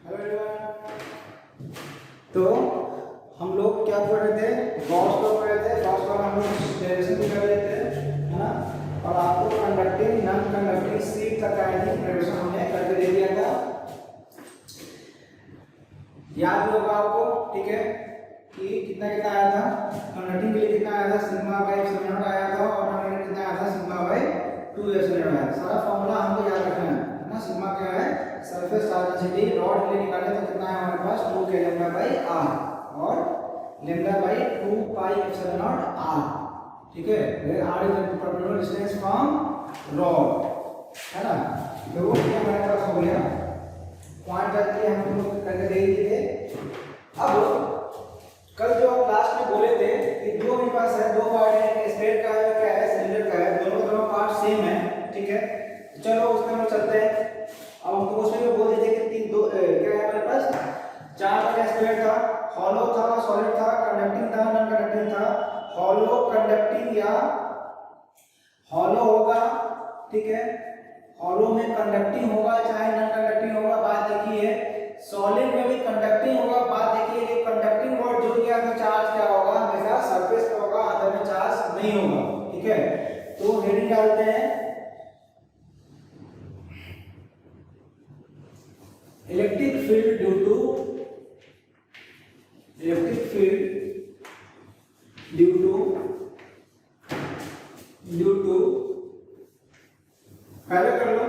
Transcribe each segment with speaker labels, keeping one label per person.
Speaker 1: Hello everyone. तो हम लोग क्या पढ़ रहे थे? गॉस लॉ पढ़ रहे थे। गॉस लॉ हम लोग डेरिवेशन भी कर रहे थे, है ना। और आपको कंडक्टिंग नॉन कंडक्टिंग शीट तक का डेरिवेशन हमने करके दे दिया था, याद भी होगा आपको, ठीक है, कि कितना कितना आया था। कंडक्टिंग के लिए कितना आया था? सिग्मा बाई एप्सिलॉन नॉट आया था, और नॉन कंडक्टिंग कितना आया था? सिग्मा बाई 2 एप्सिलॉन आया था। सारा फॉर्मूला हमको याद रखना है ना। सिग्मा क्या है? Surface charge density. रॉड के लिए निकाले तो कितना है हमारे पास? 2 k लैम्डा बाई r और lambda by 2 pi epsilon naught r, ठीक है। Where r is the perpendicular distance from rod, है ना। तो वो क्या हमारे पास हो गया, पॉइंट तक के हम लोग करके दे दिए थे। अब कल जो हम लास्ट में बोले थे कि दो मेरे पास है, दो पार्ट है, स्फीयर का है, क्या है, सिलेंडर का है, दोनों पार्ट सेम है, ठीक है। चलो उसमें हम चलते हैं। अब हमको उसमें भी बोल दिए थे कि क्या है हमारे पास? चार का स्फीयर था, हॉलो था, सॉलिड था, कंडक्टिंग था, नॉन कंडक्टिंग था। हॉलो कंडक्टिंग या हॉलो होगा, ठीक है। हॉलो में कंडक्टिंग होगा चाहे नॉन कंडक्टिंग होगा, बात देखिए। सॉलिड में भी कंडक्टिंग होगा, बात देखिए कि कंडक्टिंग वर्ड जुड़ गया तो चार्ज क्या होगा? हमेशा सरफेस पे होगा, अंदर में चार्ज नहीं होगा, ठीक है। तो हेडिंग डालते हैं इलेक्ट्रिक फील्ड ड्यू टू पहले कर लो,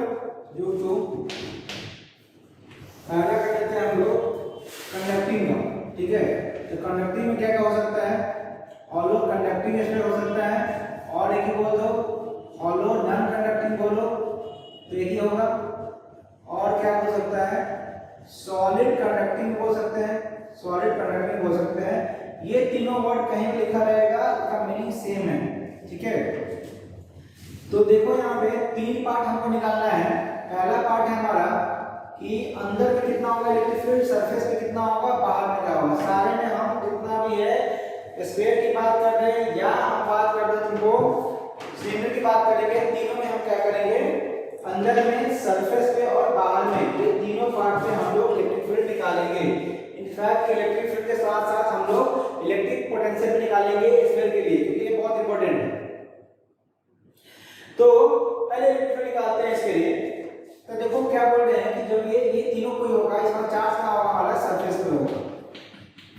Speaker 1: पहला कर लेते हैं हम लोग कंडक्टिंग का, ठीक है। तो कंडक्टिंग में क्या क्या हो सकता है? हॉलो कंडक्टिंग स्फीयर हो सकता है, और एक ही बोल दो हॉलो नॉन कंडक्टिंग बोलो तो एक ही होगा। और क्या हो सकता है? सॉलिड कंडक्टिंग बोल सकते हैं, सॉलिड कंडक्टिंग बोल सकते हैं। ये तीनों वर्ड कहीं भी लिखा रहेगा, इसका मीनिंग सेम है, ठीक है। तो देखो यहाँ पे तीन पार्ट हमको निकालना है। पहला पार्ट है हमारा कि अंदर में कितना होगा इलेक्ट्रिक फील्ड, सरफेस पे कितना होगा, बाहर में क्या होगा। सारे में हम जितना भी है स्फीयर की बात कर रहे हैं या हम बात कर रहे हैं तुमको सिलेंडर की बात करेंगे, तीनों में हम क्या करेंगे? अंदर में, सरफेस पे और बाहर में, ये तीनों पार्ट पे हम लोग इलेक्ट्रिक फील्ड निकालेंगे। इनफैक्ट इलेक्ट्रिक फील्ड के साथ साथ हम लोग इलेक्ट्रिक पोटेंशियल भी निकालेंगे स्फीयर के लिए, क्योंकि ये बहुत इंपॉर्टेंट है। तो पहले इलेक्ट्रिक फील्ड निकालते हैं इसके लिए। तो देखो क्या बोल रहे हैं कि जब ये तीनों कोई होगा, इसका चार्ज कहाँ होगा? हमारा सरफेस पे होगा।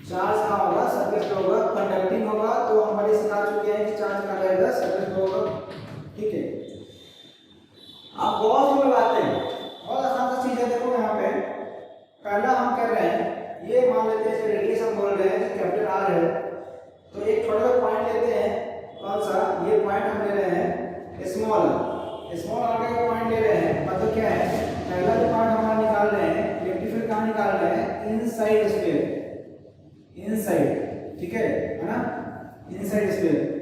Speaker 1: चार्ज कहाँ होगा? सरफेस पे होगा। कंडक्टिंग होगा तो हम पहले सिखा चुके हैं कि चार्ज कहाँ रहेगा? सरफेस पे होगा, ठीक है। अब गॉस लॉ लगाते हैं, बहुत आसान सा चीज है। देखो यहाँ पे पहला हम कर रहे हैं, ये मान लेते हैं इसे रेडियस हम बोल रहे हैं, कैपिटल आर है। तो एक छोटा सा पॉइंट लेते हैं, कौन सा? ये पॉइंट हम ले रहे हैं स्मॉल आर का पॉइंट ले रहे हैं। मतलब क्या है? पहला जो पॉइंट हमारा निकाल रहे हैं, इलेक्ट्रिक फील्ड कहाँ निकाल रहे हैं? इनसाइड स्फीयर, इनसाइड, ठीक है ना, इनसाइड स्फीयर।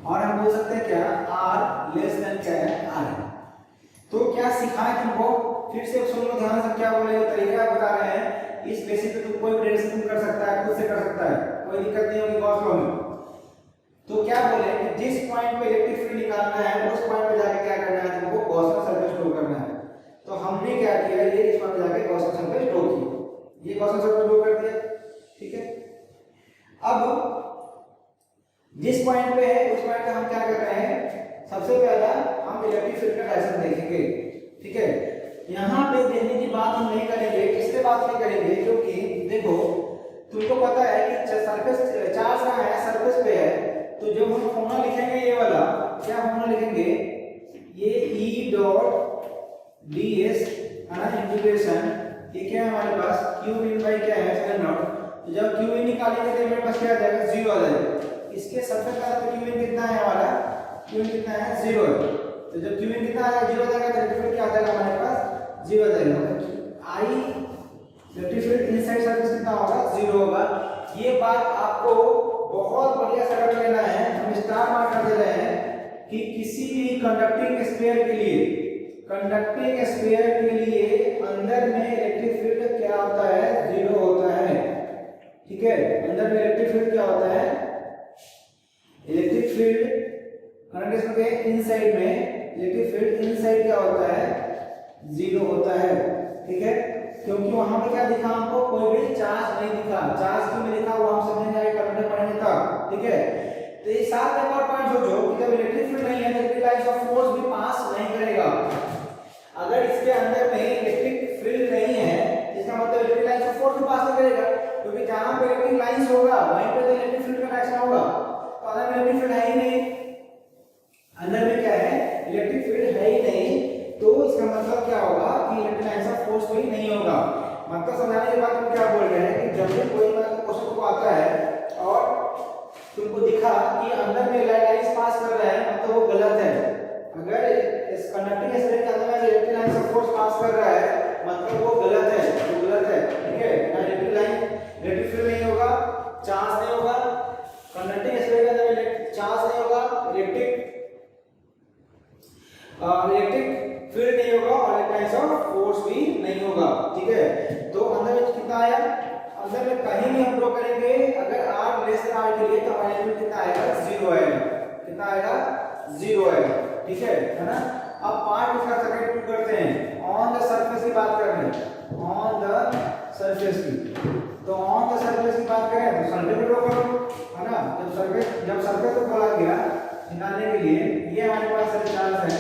Speaker 1: और हम बोल सकते हैं क्या? आर लेस देन क्या है? आर है। तो क्या सिखाएं तुमको? फिर से सुन लो ध्यान से, क्या बोले तरीका बता रहे हैं। इस बेसिस पे तुम कोई भी डेरिवेशन तुम कर सकता है, खुद से कर सकता है, कोई दिक्कत नहीं होगी गॉस लॉ में। तो क्या बोले कि जिस पॉइंट पे इलेक्ट्रिक फील्ड निकालना है उस पॉइंट पे जाके क्या करना है? तुमको गॉसियन सरफेस ड्रॉ करना है। तो हमने क्या किया? ये इस पॉइंट पे जाके गॉसियन सरफेस ड्रॉ किया, ये गॉसियन सरफेस ड्रॉ कर दिया, ठीक है। अब जिस पॉइंट पे है उस पॉइंट पे हम क्या कर रहे हैं? सबसे पहला हम इलेक्ट्रिक फील्ड का डायरेक्शन देखेंगे, ठीक है। यहाँ पे देखने की बात हम नहीं करेंगे। किससे बात नहीं करेंगे? क्योंकि देखो तुमको पता है कि सरफेस चार्ज कहाँ है? सरफेस पे है। तो जो हम फॉर्मूला लिखेंगे, ये वाला क्या फॉर्मूला लिखेंगे? ये E डॉट ds है ना, इंटीग्रेशन, ये क्या है हमारे पास? q in by क्या है? Epsilon not. तो जब q in निकालेंगे तो मेरे पास क्या आ जाएगा? 0 आ जाएगा। इसके सरफेस का तो q in कितना है हमारा? q in कितना है? 0 है। तो जब q in कितना आएगा? 0 आ जाएगा, तो इलेक्ट्रिक फील्ड क्या आ जाएगा हमारे पास? 0 आ जाएगा। I electric field inside surface कितना होगा? 0 होगा। ये बात आपको बहुत बढ़िया से रख लेना है। हम स्टार मार्क कर दे रहे हैं कि किसी भी कंडक्टिंग स्फीयर के लिए, कंडक्टिंग स्फीयर के लिए अंदर में इलेक्ट्रिक फील्ड क्या होता है? 0 होता है, ठीक है। अंदर में इलेक्ट्रिक फील्ड क्या होता है? इलेक्ट्रिक फील्ड कंडक्टिंग के इनसाइड में इलेक्ट्रिक फील्ड इनसाइड क्या होता है? 0 होता है। ठीक है, क्योंकि वहां पे क्या दिखा हमको, कोई भी चार्ज नहीं दिखा। चार्ज क्यों नहीं दिखा वो हम समझेंगे आगे करंट पढ़ेंगे तब। ठीक है, तो ये साथ में एक और पॉइंट सोचो कि जब इलेक्ट्रिक फील्ड नहीं है तो इलेक्ट्रिक लाइन्स ऑफ फोर्स भी पास नहीं करेगा। अगर इसके अंदर में इलेक्ट्रिक फील्ड नहीं है इसका मतलब इलेक्ट्रिक लाइन्स ऑफ फोर्स भी पास नहीं करेगा, क्योंकि जहां पे इलेक्ट्रिक लाइन्स होगा वहीं पे तो इलेक्ट्रिक फील्ड का एक्शन होगा। तो अगर इलेक्ट्रिक फील्ड है ही नहीं, अंदर में क्या है, इलेक्ट्रिक फील्ड है ही नहीं, तो इसका मतलब क्या होगा कि इलेक्ट्रिक लाइन्स ऑफ फोर्स कोई नहीं होगा। मतलब समझाने के बाद हम क्या बोल रहे हैं कि जब भी कोई क्वेश्चन को आता है और तुमको दिखा कि अंदर में लाइन्स पास कर रहा है मतलब वो गलत है। अगर इस कंडक्टिंग स्ट्रिंग के अंदर में electric lines of force pass कर रहा है मतलब वो गलत है, वो गलत है। ठीक है, इलेक्ट्रिक लाइन इलेक्ट्रिक फील्ड नहीं होगा, चार्ज नहीं होगा, कंडक्टिंग स्ट्रिंग के अंदर चार्ज नहीं होगा, इलेक्ट्रिक फील्ड नहीं होगा और इलेक्ट्रिक लाइन्स ऑफ फोर्स भी नहीं होगा। ठीक है, तो अंदर में कितना आया, अंदर में कहीं भी हम ड्रॉ करेंगे अगर r लेस देन r के लिए तो हमारा एलिमेंट कितना आएगा, 0 आएगा। कितना आएगा, 0 आएगा। ठीक है ना। अब पार्ट इसका सेकंड प्रूव करते हैं। ऑन द सरफेस की बात कर रहे हैं, ऑन द सरफेस की। तो ऑन द सरफेस की बात करें तो सरफेस ड्रॉ करो, है ना। जब सरफेस को खोला गया निकालने के लिए, ये हमारे पास चार्ज है,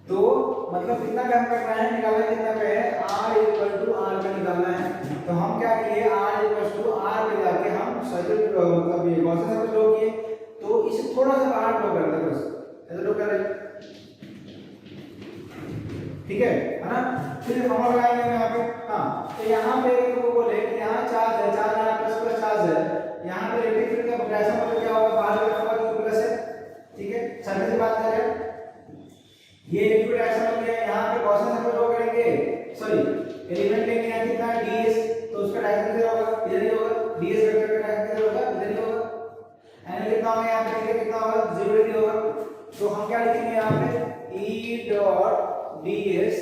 Speaker 1: तो मतलब कितना काम करना है, निकालना कितना पे है, r r पे निकालना है। तो हम क्या किए, r r पे जाके हम सर्किल मतलब ये गॉस सर्किल ड्रॉ किए। तो इसे थोड़ा सा बाहर ड्रॉ कर दे, बस ऐसे ड्रॉ कर रहे। ठीक है ना। फिर हम लगाएंगे यहाँ पे, हाँ तो यहाँ पे तो बोले कि यहाँ चार्ज है, चार्ज यहाँ प्लस चार्ज है, यहाँ पे इलेक्ट्रिक फील्ड का पोटेंशियल मतलब क्या होगा, बाहर की तरफ होगा प्लस है। ठीक है, सर्किल की बात कर रहे हैं, ये इलेक्ट्रिक एक्शन हो गया। यहाँ पे गॉस सर्किल ड्रॉ करेंगे, सॉरी एलिमेंट लेंगे यहाँ कितना ds, तो उसका डायरेक्शन किधर होगा, इधर ही होगा। ds वेक्टर का डायरेक्शन किधर होगा, इधर ही होगा। एंगल कितना होगा यहाँ पे, कितना होगा, 0 डिग्री होगा। तो हम क्या लिखेंगे यहाँ पे, E डॉट ds,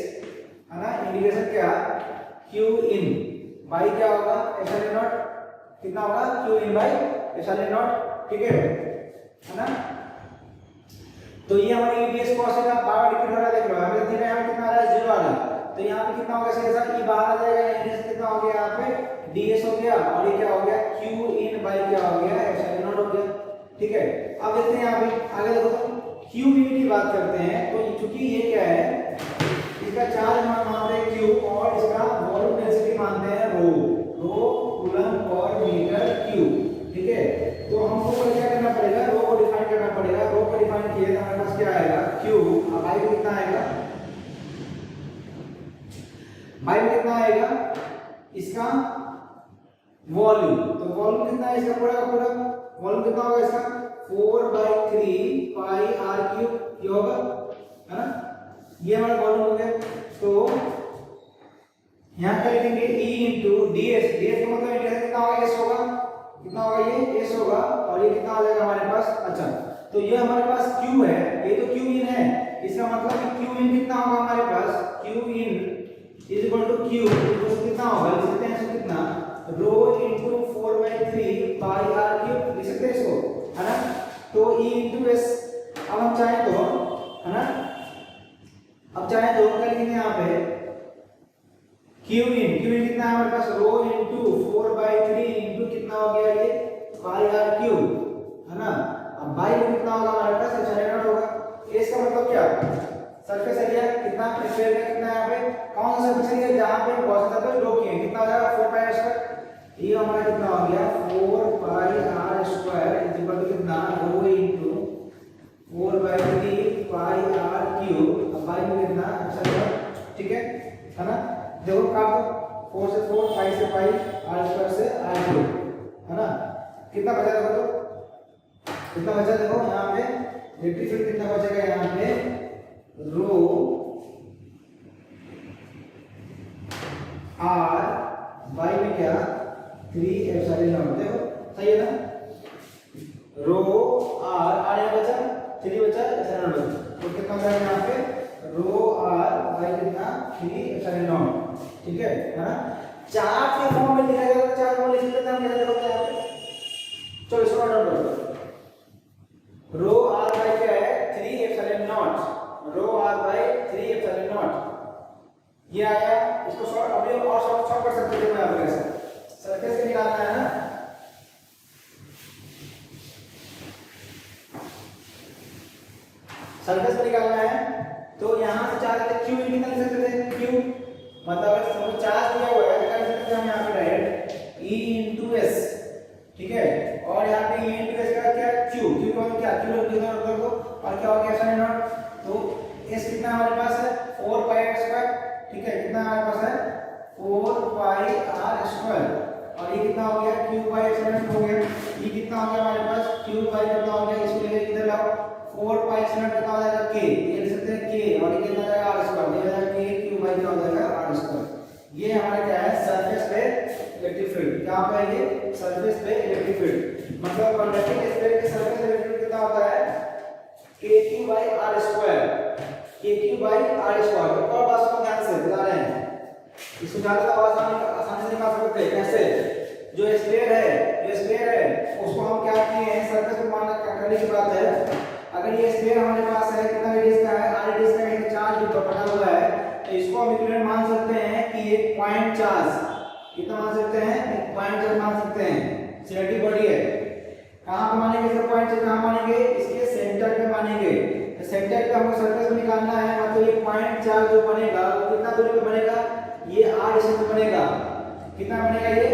Speaker 1: है ना, इंटीग्रेशन क्या, q in बाई क्या होगा, एप्सिलॉन नॉट, कितना होगा, q in by epsilon not. ठीक है ना। तो ये हमारी ds cos का पावर डिफरेंस हो रहा है, देख लो हमें दिख रहा है कितना आ रहा है, 0 आ रहा है। तो यहाँ पे कितना होगा, सीधा सा e बाहर आ जाएगा, इंटीग्रेशन कितना हो गया यहाँ पे, ds हो गया और ये क्या हो गया, q in बाई क्या हो गया, एप्सिलॉन नॉट हो गया। ठीक है, अब देखते हैं यहाँ पे आगे देखो, तो q की बात करते हैं। तो चूंकि ये क्या है, इसका चार्ज मानते हैं q और इसका वॉल्यूम डेंसिटी मानते हैं रो, कूलम पर मीटर क्यूब। ठीक है, तो हमको क्या करना पड़ेगा, रो को डिफाइन करना पड़ेगा। रो को डिफाइन किए तो हमारे पास क्या आएगा, q। अब i कितना आएगा, i कितना आएगा, इसका वॉल्यूम। तो वॉल्यूम कितना है इसका, पूरा का पूरा वॉल्यूम कितना होगा इसका, 4/3 पाई r क्यूब, ये होगा, है ना। ये हमारा वॉल्यूम हो गया। तो यहाँ क्या लिखेंगे, e into ds, ds का मतलब इंटीग्रेशन कितना होगा, s होगा, कितना होगा, ये s होगा और ये कितना आ जाएगा हमारे पास। अच्छा, तो ये हमारे पास q है, ये तो q in है, इसका मतलब कि q in कितना होगा हमारे पास, q in is equal to q, तो कितना होगा, लिख सकते हैं इसको कितना, rho into 4/3 pi r cube, लिख सकते हैं इसको, है ना। तो e into s, अब हम चाहें तो, है ना, अब चाहे दो क्या लिखेंगे यहाँ पे, q in कितना है हमारे पास, रो into 4/3 into कितना हो गया ये, पाई r क्यूब, है ना। अब बाई में कितना होगा हमारे पास, एप्सिलॉन नॉट होगा। इसका मतलब क्या, सरफेस एरिया कितना, स्फीयर का कितना यहाँ पे, कौन सा सरफेस एरिया जहाँ पे गॉस सर्किल ड्रॉ किए, कितना हो जाएगा, 4 पाई r स्क्वायर। ये हमारा कितना हो गया, 4 pi r square is equal to कितना, rho into 4/3 pi r cube, अब बाई में कितना, एप्सिलॉन नॉट। ठीक है ना। देखो काट दो, 4 से 4, 5 से 5, r स्क्वायर से r क्यूब, है ना। कितना बचा, देखो तो कितना बचा, देखो यहाँ पे इलेक्ट्रिक फील्ड कितना बचेगा, यहाँ पे रो r बाई में क्या, 3 एप्सिलॉन नॉट। देखो सही है ना, रो r यहाँ बचा, 3 बचा, एप्सिलॉन नॉट बचा, तो कितना बचा यहाँ पे, रो r बाई कितना, 3 एप्सिलॉन नॉट। ठीक है ना। चार्ज के फॉर्म में लिखा जाएगा, चार्ज फॉर्म लिख लेते हैं हम, कैसे देखो यहाँ पे, चलो इसको नोट करो, rho naught rho R by 3 epsilon naught. ये आया, इसको शॉर्ट अभी और शॉर्ट कर सकते थे मैं आपके साथ। सरफेस के निकालना है ना, सरफेस को निकालना है तो यहां से चार्ज लेते क्यू कितना लिख सकते थे, क्यू मतलब अगर सब चार्ज दिया हुआ है तो क्या लिख सकते हैं हम यहां पे डायरेक्ट E into S, ठीक है। और यहां पे E into S का क्या क्यू, क्यू को क्या क्यू लिख दो और क्या हो गया एप्सिलॉन नॉट। तो S कितना हमारे पास है 4 पाई r स्क्वायर, ठीक है। कितना हमारे पास है 4 पाई r स्क्वायर और ये कितना हो गया q बाई एप्सिलॉन हो गया। ये कितना हो गया हमारे पास q बाई कितना हो गया, इसको लेके इधर लाओ 4 पाई एप्सिलॉन कितना हो जाएगा k, ये लिख सकते हैं k और ये कितना हो जाएगा r स्क्वायर, ये हो जाएगा k q बाई कितना हो जाएगा r स्क्वायर। ये हमारा क्या है सरफेस पे इलेक्ट्रिक फील्ड। क्या होता है ये सरफेस पे इलेक्ट्रिक फील्ड, मतलब कंडक्टिंग स्फीयर के सरफेस इलेक्ट्रिक फील्ड कितना होता है kq by r square, kq by r square. एक और बात को ध्यान से बता रहे हैं, इसको ज्यादा आसानी से निकाल सकते हैं। कैसे, जो स्फीयर है उसको हम क्या किए हैं सरफेस पे मान करने की बात है। अगर ये स्फीयर हमारे पास है कितना रेडियस का है, r रेडियस का है, चार्ज जो बना हुआ है तो इसको हम इक्विवेलेंट मान सकते हैं कि एक पॉइंट चार्ज कितना मान सकते हैं, एक पॉइंट चार्ज मान सकते हैं। सिमेट्रिक बॉडी है, कहां पे मानेंगे इसका पॉइंट चार्ज, कहां मानेंगे इसके सेंटर पे मानेंगे। तो सेंटर पे हमको सरफेस को निकालना है, मतलब ये पॉइंट चार्ज जो बनेगा वो कितना दूरी पे बनेगा, ये r डिस्टेंस पे बनेगा। कितना बनेगा, ये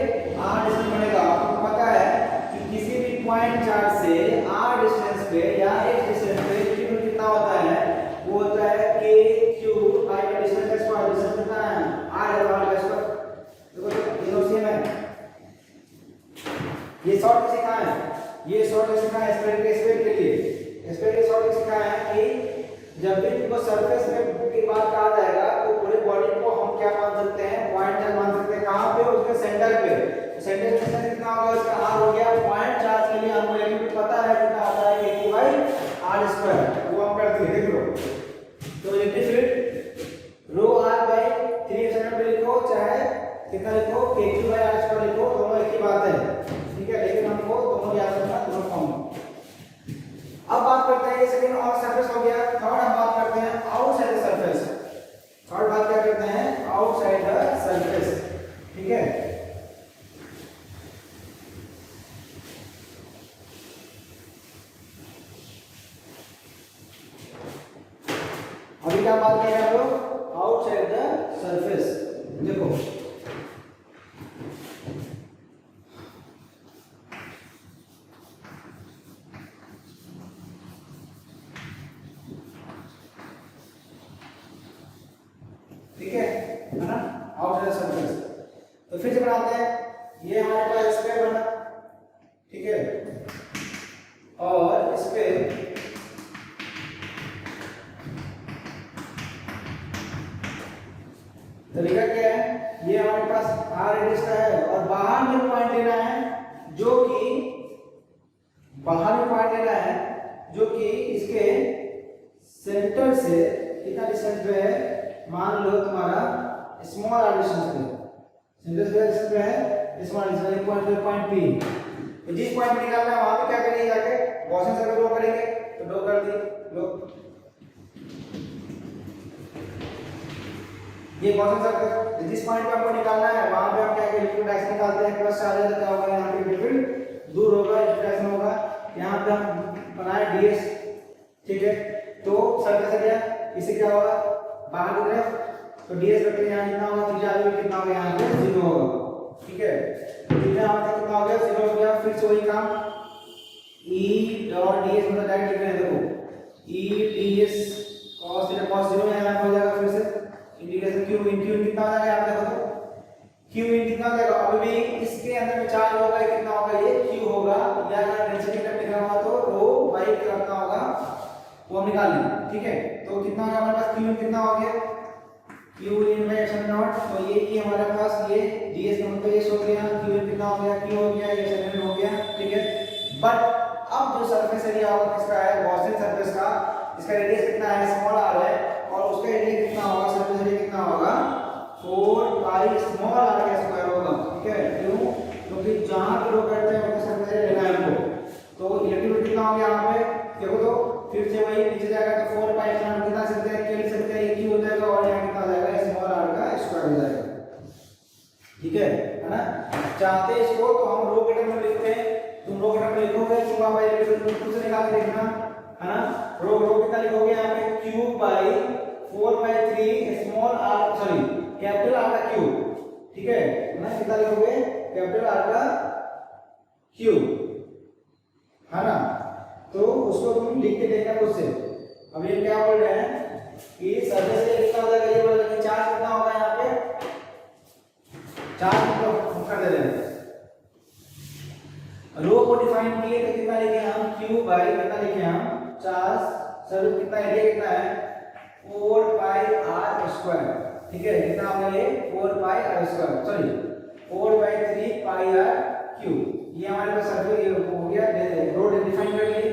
Speaker 1: r डिस्टेंस बनेगा। आपको पता है कि किसी भी पॉइंट चार्ज से r डिस्टेंस पे या x डिस्टेंस पे इक्विवेलेंट कितना होता है, वो होता है k q बाई का डिस्टेंस का स्क्वायर। डिस्टेंस कितना है r है, r का स्क्वायर। देखो ये तो सेम है। ये शॉर्ट सीखा है, ये शॉर्ट सीखा है स्फीयर के लिए। स्फीयर के शॉर्ट सीखा है कि जब भी तुमको सरफेस में की बात कहा जाएगा तो पूरे बॉडी को हम क्या मान सकते हैं, पॉइंट चार्ज मान सकते हैं। कहां पे, उसके सेंटर पे। तो सेंटर डिस्टेंस कितना होगा, इसका r हो गया। पॉइंट चार्ज के लिए हमको इलेक्ट्रिक पता है कितना आता है k बाई r स्क्वायर, वो हम करते हैं। देख लो, तो electric field rho r by 3 epsilon पे लिखो, चाहे कितना लिखो k q by r square लिखो, दोनों एक ही बात है, ठीक है। लेकिन हमको दोनों याद रखना, दोनों फॉर्म। अब बात करते हैं, ये सेकंड और सरफेस हो गया। थर्ड हम बात करते हैं आउटसाइड द सरफेस। थर्ड बात क्या करते हैं, आउटसाइड द सरफेस, ठीक है। अभी क्या बात कर रहे हैं हम लोग, आउटसाइड द सरफेस। देखो ठीक है ना, आउटसाइड सरफेस। तो फिर से बनाते हैं, ये हमारे पास स्फीयर बना, ठीक है। और इस पे तरीका क्या है, ये हमारे पास r रेडियस का है और बाहर में पॉइंट लेना है जो कि इसके सेंटर से कितना डिस्टेंस पे है, मान लो तुम्हारा स्मॉल r डिस्टेंस पे, सेंटर से डिस्टेंस पे है स्मॉल डिस्टेंस, पॉइंट P। तो जिस पॉइंट पे निकालना है वहां पे क्या करेंगे, जाके गॉसियन सर्कल ड्रॉ करेंगे। तो ड्रॉ कर दी लो, ये गॉसियन सर्कल। जिस पॉइंट पे आपको निकालना है वहां पे आप क्या करेंगे, इलेक्ट्रिक डायरेक्शन निकालते हैं, प्लस चार्ज है तो क्या होगा, यहां पे बिल्कुल दूर होगा, इलेक्ट्रिक डायरेक्शन होगा। यहां पे हम बनाए ds, ठीक है। तो सर्कल से गया, इससे क्या होगा बाहर की तरफ, तो ds रखते हैं, यहां कितना होगा, थीटा भी कितना होगा, यहां पे 0 होगा, ठीक है। तो थीटा हमारा कितना हो गया, 0 हो गया। फिर से वही काम, e डॉट ds मतलब डायरेक्ट लिख रहे हैं, देखो e ds cos theta cos 0 यहां हो जाएगा। फिर से इंटीग्रेशन q कितना आ जाएगा, आप देखो तो q कितना आ जाएगा। अभी भी इसके अंदर में चार्ज होगा, कितना होगा, ये q होगा। या अगर डेंसिटी का निकालना होगा तो rho बाई कितना होगा, वो हम निकाल लेंगे, ठीक है। तो कितना होगा हमारे पास, q कितना हो गया, q in by epsilon not. तो ये की हमारे पास ये ds का मतलब ये हो गया, q कितना हो गया, q हो गया, ये एप्सिलॉन हो गया, ठीक है। बट अब जो सरफेस एरिया होगा किसका है, गॉसियन सरफेस का, इसका रेडियस कितना है, स्मॉल r है, और उसका एरिया कितना होगा, सरफेस एरिया कितना होगा, 4 पाई स्मॉल r का स्क्वायर होगा, ठीक है। क्यों, क्योंकि जहां पे ड्रॉ करते हैं उसका सरफेस एरिया लेना है हमको। तो इलेक्ट्रिक फील्ड कितना हो गया यहां पे, देखो तो फिर से वही नीचे जाएगा तो 4 पाई एप्सिलॉन कितना सकते हैं, के लिख सकते हैं, ये क्यू हो जाएगा और यहाँ कितना हो जाएगा, स्मॉल r का स्क्वायर हो जाएगा। ठीक है ना। चाहते इसको तो हम रो के टर्म में लिखते हैं, तुम रो के टर्म में लिखोगे तो आप खुद से निकाल के देखना है ना। रो कितना लिखोगे यहाँ पे, cube by 4/3 small r, sorry capital R का क्यूब। ठीक है ना, कितना लिखोगे, कैपिटल R का क्यूब, है ना। तो उसको तुम लिख के देखना खुद से। अब ये क्या बोल रहे हैं कि सरफेस से कितना हो जाएगा, ये बोल रहे हैं चार्ज कितना होगा यहाँ पे, चार्ज को कर दे रहे हैं। रो को डिफाइन किए तो कितना लिखे हम, क्यू बाई कितना लिखे हम, चार्ज सरफेस कितना एरिया कितना है, 4 पाई r स्क्वायर। ठीक है, कितना होगा ये, 4 pi r square, sorry 4/3 pi r cube. ये हमारे पास सरफेस ये हो गया, रो डिफाइन कर लिए।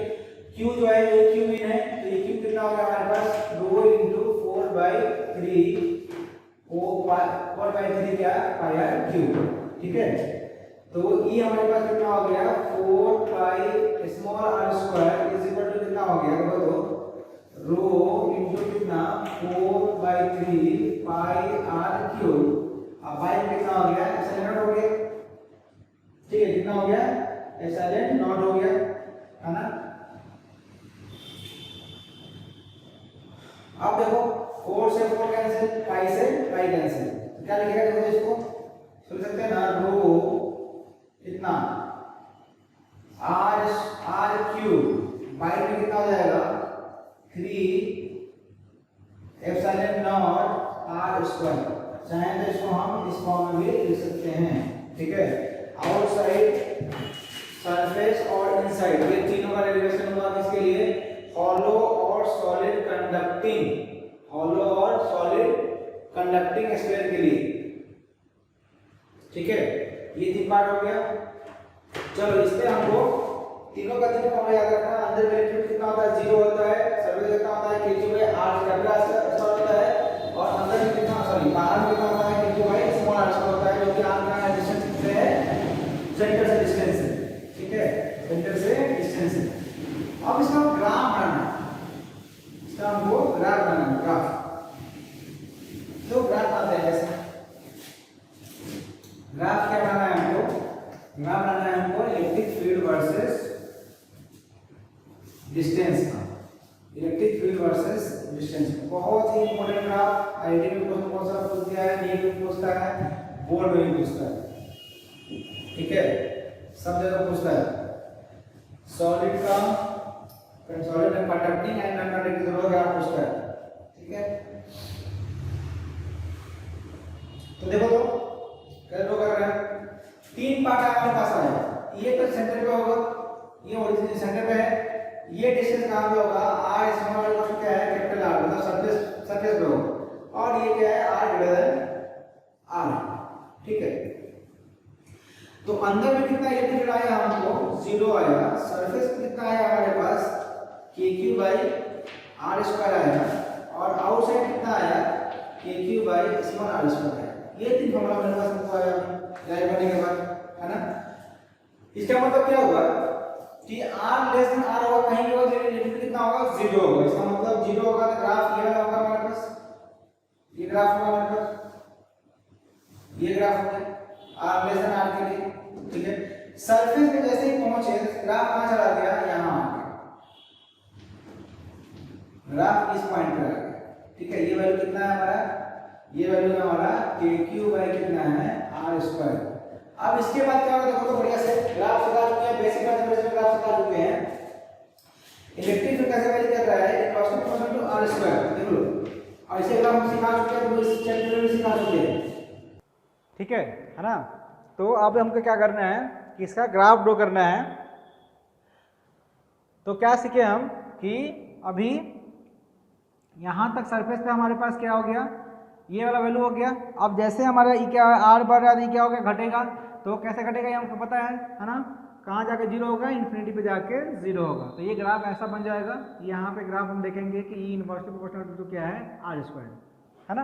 Speaker 1: क्यू जो है ये क्यू इन है, तो ये क्यू कितना होगा हमारे पास, रो इनटू 4/3 4/3 क्या, पाई r क्यूब। ठीक है, तो ये हमारे पास कितना हो गया, 4 pi small r square is equal to कितना हो गया, देखो तो रो इनटू कितना 4/3 पाई r क्यूब। अब पाई कितना हो गया, एप्सिलॉन नॉट हो गया। ठीक है, कितना हो गया, एप्सिलॉन नॉट हो गया, है ना। अब देखो 4 से 4 कैंसिल, पाई से पाई कैंसिल, क्या लिखेगा देखो इसको, सुन सकते हैं ना, रो कितना r क्यूब बाई में कितना हो जाएगा, 3 एप्सिलॉन नॉट r स्क्वायर। चाहे तो इसको हम इस फॉर्म में भी लिख सकते हैं। ठीक है, आउटसाइड, सरफेस और इनसाइड, ये तीनों का रिलेशन हुआ किसके लिए, हॉलो और सॉलिड कंडक्टिंग, हॉलो और सॉलिड कंडक्टिंग स्फीयर के लिए। ठीक है, ये तीन पार्ट हो गया। चलो इस पे हमको तीनों का तीनों फॉर्मूला याद रखना। अंदर वेलोसिटी कितना होता है, 0 होता है, सरफेस कितना होता है, kg by r capital R होता है, और अंदर में कितना, सॉरी बाहर में कितना होता है, kg बाई स्मॉल r होता है, जो कि r का डिस्टेंस कितने है, सेंटर से डिस्टेंस है। ठीक है, सेंटर से डिस्टेंस है। अब इसका ग्राफ बनाना है, इसका हमको ग्राफ बनाना है, ग्राफ। तो ग्राफ बनाते हैं ऐसे, ग्राफ क्या बनाना है हमको, ग्राफ बनाना है हमको इलेक्ट्रिक फील्ड वर्सेस डिस्टेंस का, इलेक्ट्रिक फील्ड वर्सेस डिस्टेंस। बहुत ही इंपॉर्टेंट ग्राफ, आईआईटी में क्वेश्चन बहुत सारा पूछ दिया है, नीट में पूछता है, बोर्ड में भी पूछता है। ठीक है, सब जगह पूछता है। सॉलिड का, सॉलिड में कंडक्टिंग एंड नॉन कंडक्टिंग दोनों ग्राफ पूछता है। ठीक है, तो देखो तो कैसे कर रहे हैं, तीन पार्ट हमारे पास आया, ये तो सेंटर पे होगा, ये ओरिजिन सेंटर पे है, ये डिस्टेंस कहां पे होगा, r स्मॉल इक्वल टू क्या है, कैपिटल R, मतलब सरफेस पे होगा, और ये क्या है, r ग्रेटर देन r। ठीक है, तो अंदर में कितना इलेक्ट्रिक फील्ड आया हमको, 0 आया। सरफेस पे कितना आया हमारे पास, kq बाई r स्क्वायर आया, और आउटसाइड कितना आया, kq by small r square आया। ये तीन फॉर्मूला मेरे पास हमको आया ड्राइव करने के बाद, है ना। इसका मतलब क्या हुआ कि r लेस देन r होगा, कहीं भी होगा, लिमिट कितना होगा, 0 होगा। इसका मतलब 0 होगा तो ग्राफ ये वाला होगा हमारे पास, ये ग्राफ होगा हमारे पास, ये ग्राफ होगा r लेस देन r के लिए। ठीक है, सरफेस पे जैसे ही पहुंचे ग्राफ कहां चला गया, यहां आ गया, ग्राफ इस पॉइंट पे आ गया। ठीक है, ये वैल्यू कितना है हमारा, ये वैल्यू है हमारा kq बाई कितना है, r स्क्वायर। अब इसके बाद क्या होगा देखो तो बढ़िया से ग्राफ सिखा चुके हैं, बेसिक मैथमेटिक्स में ग्राफ सिखा चुके हैं। इलेक्ट्रिक फील्ड कैसे वैल्यू कर रहा है, cos टू r स्क्वायर, देख लो। और इसे ग्राफ हम सिखा चुके हैं, तो इस चैप्टर में सिखा चुके हैं। ठीक है ना। तो अब हमको क्या करना है कि इसका ग्राफ ड्रॉ करना है। तो क्या सीखे हम कि अभी यहां तक सरफेस पे हमारे पास क्या हो गया, ये वाला वैल्यू हो गया। अब जैसे हमारा ई क्या है, आर बढ़ रहा है, क्या हो गया, घटेगा। तो कैसे घटेगा ये हमको पता है ना, कहाँ जाके 0 होगा, इन्फिनिटी पे जाके 0 होगा। तो ये ग्राफ ऐसा बन जाएगा, यहाँ पे ग्राफ हम देखेंगे कि ई इनवर्सली प्रोपोर्शनल टू क्या है, आर स्क्वायर, है ना।